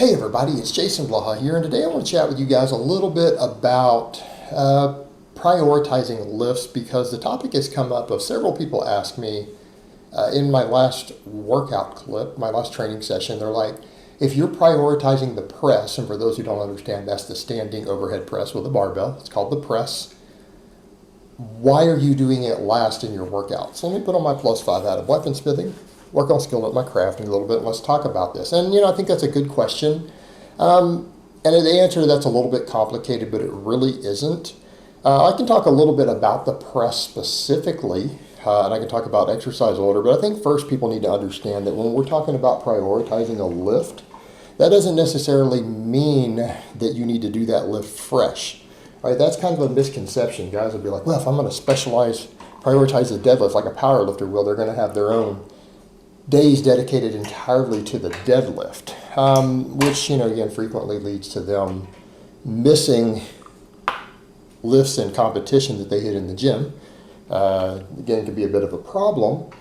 Hey everybody, it's Jason Blaha here, and today I want to chat with you guys a little bit about prioritizing lifts, because the topic has come up of several people ask me in my last workout clip, my last training session. They're like, if you're prioritizing the press, and for those who don't understand, that's the standing overhead press with a barbell, it's called the press, why are you doing it last in your workout? So let me put on my +5 hat of weaponsmithing, work on skill at my crafting a little bit, and let's talk about this. And I think that's a good question. And the answer to that's a little bit complicated, but it really isn't. I can talk a little bit about the press specifically, and I can talk about exercise order, but I think first people need to understand that when we're talking about prioritizing a lift, that doesn't necessarily mean that you need to do that lift fresh. Right? That's kind of a misconception. Guys will be like, well, if I'm going to prioritize the deadlift like a power lifter will, they're going to have their own days dedicated entirely to the deadlift, which, again, frequently leads to them missing lifts in competition that they hit in the gym. Again, it could be a bit of a problem.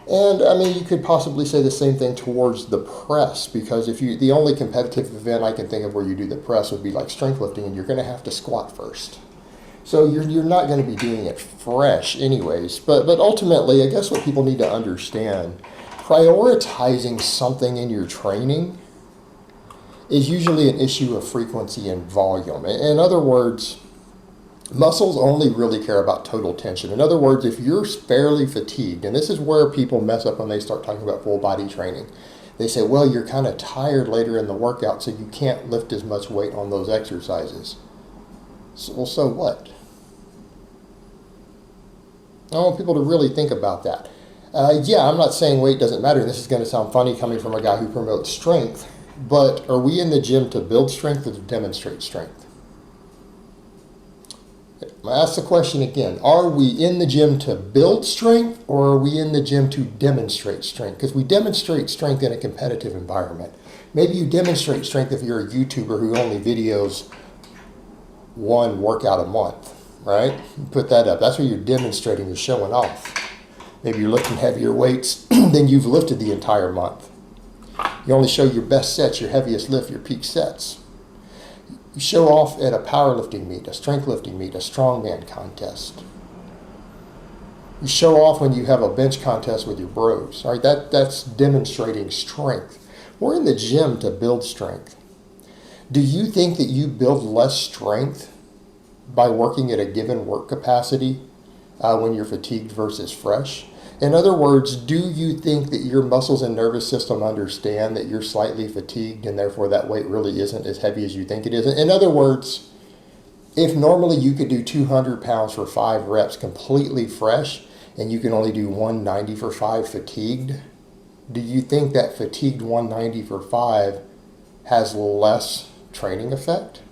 And you could possibly say the same thing towards the press, because the only competitive event I can think of where you do the press would be like strength lifting, and you're going to have to squat first. So you're not going to be doing it fresh anyways. But ultimately, I guess what people need to understand, prioritizing something in your training is usually an issue of frequency and volume. In other words, muscles only really care about total tension. In other words, if you're fairly fatigued, and this is where people mess up when they start talking about full body training, they say, well, you're kind of tired later in the workout, so you can't lift as much weight on those exercises. So what? I want people to really think about that. I'm not saying weight doesn't matter, and this is going to sound funny coming from a guy who promotes strength, but are we in the gym to build strength or to demonstrate strength? I ask the question again. Are we in the gym to build strength, or are we in the gym to demonstrate strength? Because we demonstrate strength in a competitive environment. Maybe you demonstrate strength if you're a YouTuber who only videos one workout a month, right? You put that up. That's where you're demonstrating, you're showing off. Maybe you're lifting heavier weights than you've lifted the entire month. You only show your best sets, your heaviest lift, your peak sets. You show off at a powerlifting meet, a strength lifting meet, a strongman contest. You show off when you have a bench contest with your bros. All right, that's demonstrating strength. We're in the gym to build strength. Do you think that you build less strength by working at a given work capacity when you're fatigued versus fresh? In other words, do you think that your muscles and nervous system understand that you're slightly fatigued and therefore that weight really isn't as heavy as you think it is? In other words, if normally you could do 200 pounds for 5 reps completely fresh and you can only do 190 for 5 fatigued, do you think that fatigued 190 for 5 has less training effect?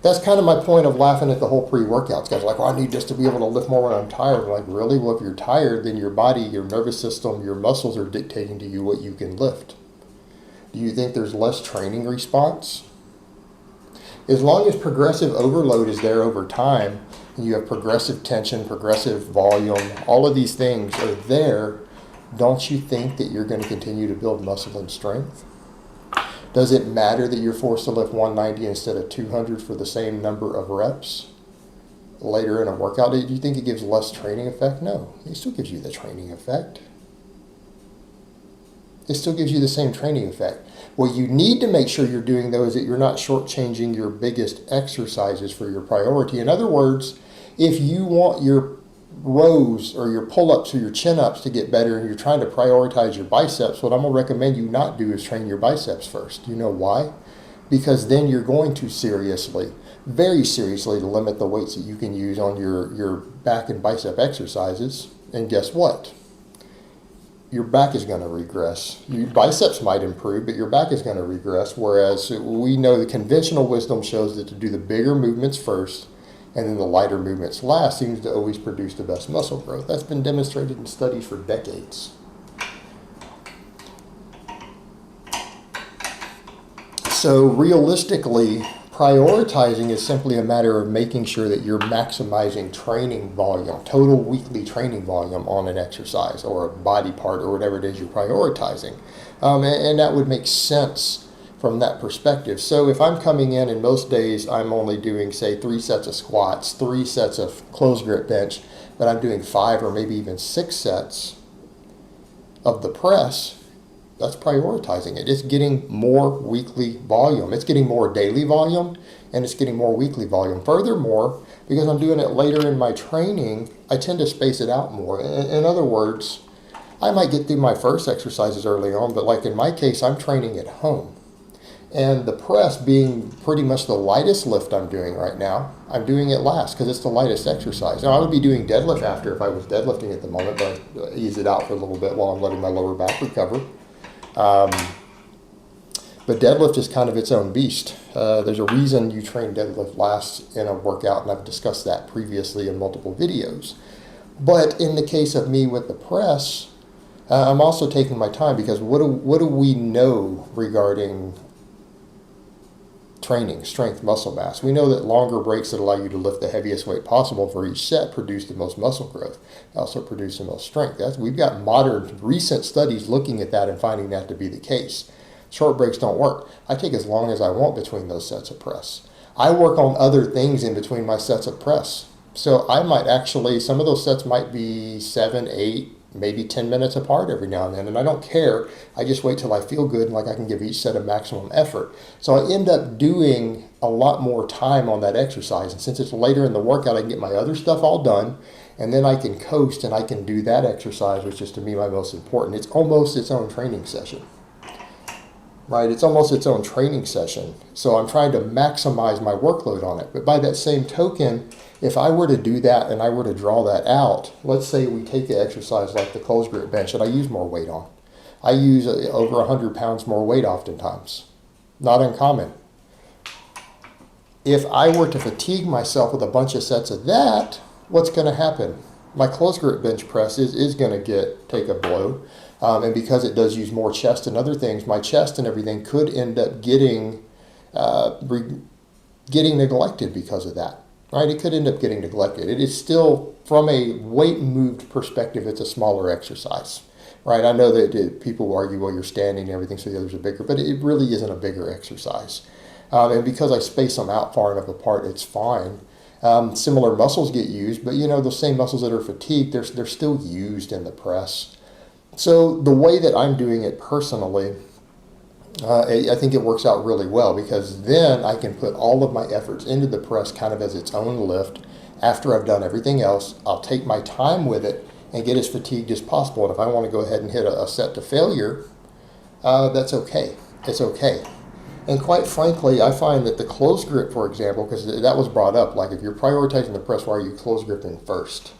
That's kind of my point of laughing at the whole pre-workouts. Guys are like, well, I need just to be able to lift more when I'm tired. I'm like, really? Well, if you're tired, then your body, your nervous system, your muscles are dictating to you what you can lift. Do you think there's less training response? As long as progressive overload is there over time, and you have progressive tension, progressive volume, all of these things are there, don't you think that you're going to continue to build muscle and strength? Does it matter that you're forced to lift 190 instead of 200 for the same number of reps later in a workout? Do you think it gives less training effect? No, it still gives you the training effect. It still gives you the same training effect. What you need to make sure you're doing, though, is that you're not shortchanging your biggest exercises for your priority. In other words, if you want your rows or your pull-ups or your chin-ups to get better and you're trying to prioritize your biceps, what I'm going to recommend you not do is train your biceps first. You know why? Because then you're going to very seriously limit the weights that you can use on your back and bicep exercises. And guess what? Your back is going to regress. Your biceps might improve, but your back is going to regress, whereas we know the conventional wisdom shows that to do the bigger movements first and then the lighter movements last seems to always produce the best muscle growth. That's been demonstrated in studies for decades. So realistically, prioritizing is simply a matter of making sure that you're maximizing training volume, total weekly training volume on an exercise or a body part or whatever it is you're prioritizing. And that would make sense from that perspective. So if I'm coming in and most days I'm only doing, say, 3 sets of squats, 3 sets of closed grip bench, but I'm doing 5 or maybe even 6 sets of the press, that's prioritizing it. It's getting more weekly volume. It's getting more daily volume, and it's getting more weekly volume. Furthermore, because I'm doing it later in my training, I tend to space it out more. In other words, I might get through my first exercises early on, but like in my case, I'm training at home. And the press being pretty much the lightest lift I'm doing right now, I'm doing it last because it's the lightest exercise. Now, I would be doing deadlift after if I was deadlifting at the moment, but I ease it out for a little bit while I'm letting my lower back recover. But deadlift is kind of its own beast. There's a reason you train deadlift last in a workout, and I've discussed that previously in multiple videos. But in the case of me with the press, I'm also taking my time because what do we know regarding training, strength, muscle mass? We know that longer breaks that allow you to lift the heaviest weight possible for each set produce the most muscle growth. They also produce the most strength. We've got modern, recent studies looking at that and finding that to be the case. Short breaks don't work. I take as long as I want between those sets of press. I work on other things in between my sets of press. So I might actually, some of those sets might be 7, 8, maybe 10 minutes apart every now and then, and I don't care. I just wait till I feel good and like I can give each set a maximum effort. So I end up doing a lot more time on that exercise, and since it's later in the workout, I can get my other stuff all done, and then I can coast and I can do that exercise, which is to me my most important. It's almost its own training session. Right, it's almost its own training session. So I'm trying to maximize my workload on it. But by that same token, if I were to do that and I were to draw that out, let's say we take the exercise like the closed grip bench that I use more weight on. I use over 100 pounds more weight oftentimes. Not uncommon. If I were to fatigue myself with a bunch of sets of that, what's going to happen? My closed grip bench press is going to take a blow. And because it does use more chest and other things, my chest and everything could end up getting neglected because of that. Right? It could end up getting neglected. It is still, from a weight moved perspective, it's a smaller exercise. Right? I know that people argue, well, you're standing and everything, so the others are bigger, but it really isn't a bigger exercise. And because I space them out far enough apart, it's fine. Similar muscles get used, but those same muscles that are fatigued, they're still used in the press. So the way that I'm doing it personally, I think it works out really well, because then I can put all of my efforts into the press kind of as its own lift. After I've done everything else, I'll take my time with it and get as fatigued as possible. And if I want to go ahead and hit a set to failure, that's okay. It's okay. And quite frankly, I find that the closed grip, for example, because that was brought up, like if you're prioritizing the press, why are you closed gripping first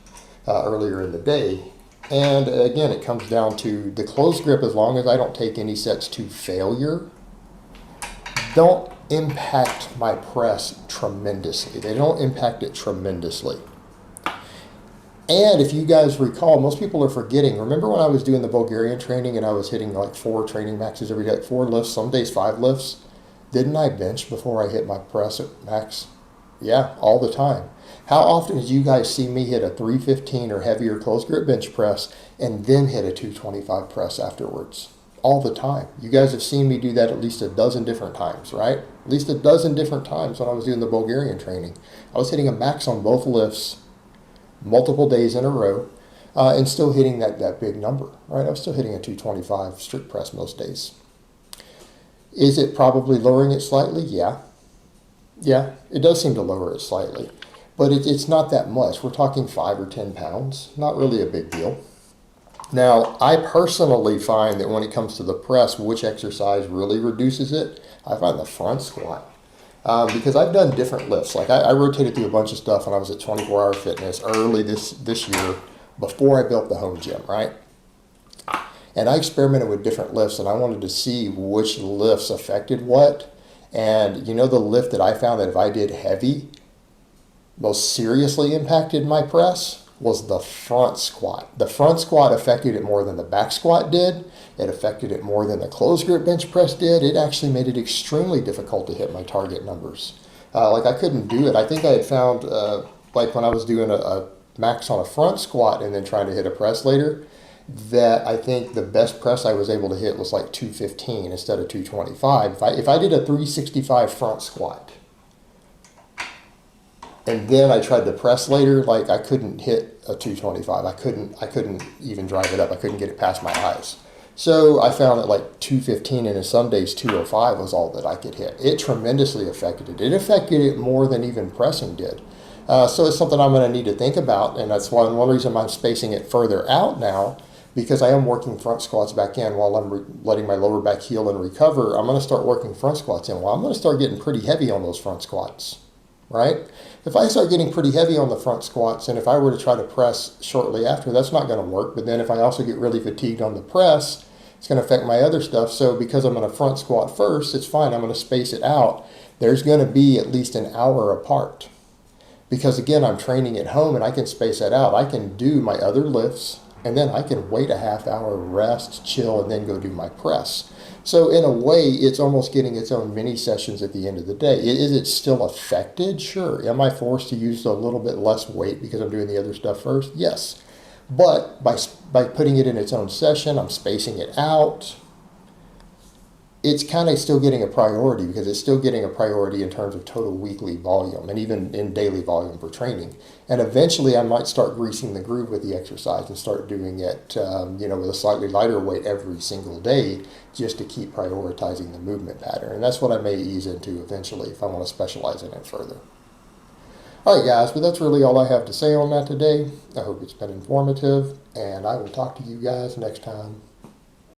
earlier in the day? And again, it comes down to the closed grip, as long as I don't take any sets to failure, don't impact my press tremendously. They don't impact it tremendously. And if you guys recall, most people are forgetting. Remember when I was doing the Bulgarian training and I was hitting like 4 training maxes every day, 4 lifts, some days 5 lifts? Didn't I bench before I hit my press at max? Yeah, all the time. How often did you guys see me hit a 315 or heavier closed grip bench press and then hit a 225 press afterwards? All the time. You guys have seen me do that at least a dozen different times, right? At least a dozen different times when I was doing the Bulgarian training. I was hitting a max on both lifts multiple days in a row and still hitting that big number, right? I was still hitting a 225 strict press most days. Is it probably lowering it slightly? Yeah. Yeah, it does seem to lower it slightly. But it's not that much. We're talking 5 or 10 pounds. Not really a big deal. Now, I personally find that when it comes to the press, which exercise really reduces it, I find the front squat. Because I've done different lifts. Like I rotated through a bunch of stuff when I was at 24 Hour Fitness early this year, before I built the home gym, right? And I experimented with different lifts, and I wanted to see which lifts affected what. And the lift that I found that if I did heavy, most seriously impacted my press was the front squat. The front squat affected it more than the back squat did. It affected it more than the closed grip bench press did. It actually made it extremely difficult to hit my target numbers. Like I couldn't do it. I think I had found, like when I was doing a max on a front squat and then trying to hit a press later, that I think the best press I was able to hit was like 215 instead of 225. If I did a 365 front squat, and then I tried to press later, like I couldn't hit a 225. I couldn't even drive it up. I couldn't get it past my eyes. So I found that like 215 and in some days 205 was all that I could hit. It tremendously affected it. It affected it more than even pressing did. So it's something I'm going to need to think about, and that's one reason I'm spacing it further out now, because I am working front squats back in while I'm letting my lower back heal and recover. I'm going to start working front squats in. Well, I'm going to start getting pretty heavy on those front squats, right? If I start getting pretty heavy on the front squats, and if I were to try to press shortly after, that's not going to work. But then if I also get really fatigued on the press, it's going to affect my other stuff. So because I'm going to front squat first, it's fine. I'm going to space it out. There's going to be at least an hour apart. Because again, I'm training at home and I can space that out. I can do my other lifts and then I can wait a half hour, rest, chill, and then go do my press. So in a way, it's almost getting its own mini sessions at the end of the day. Is it still affected? Sure. Am I forced to use a little bit less weight because I'm doing the other stuff first? Yes. But by putting it in its own session, I'm spacing it out. It's kind of still getting a priority because it's still getting a priority in terms of total weekly volume and even in daily volume for training. And eventually I might start greasing the groove with the exercise and start doing it, with a slightly lighter weight every single day just to keep prioritizing the movement pattern. And that's what I may ease into eventually if I want to specialize in it further. All right, guys, but that's really all I have to say on that today. I hope it's been informative, and I will talk to you guys next time.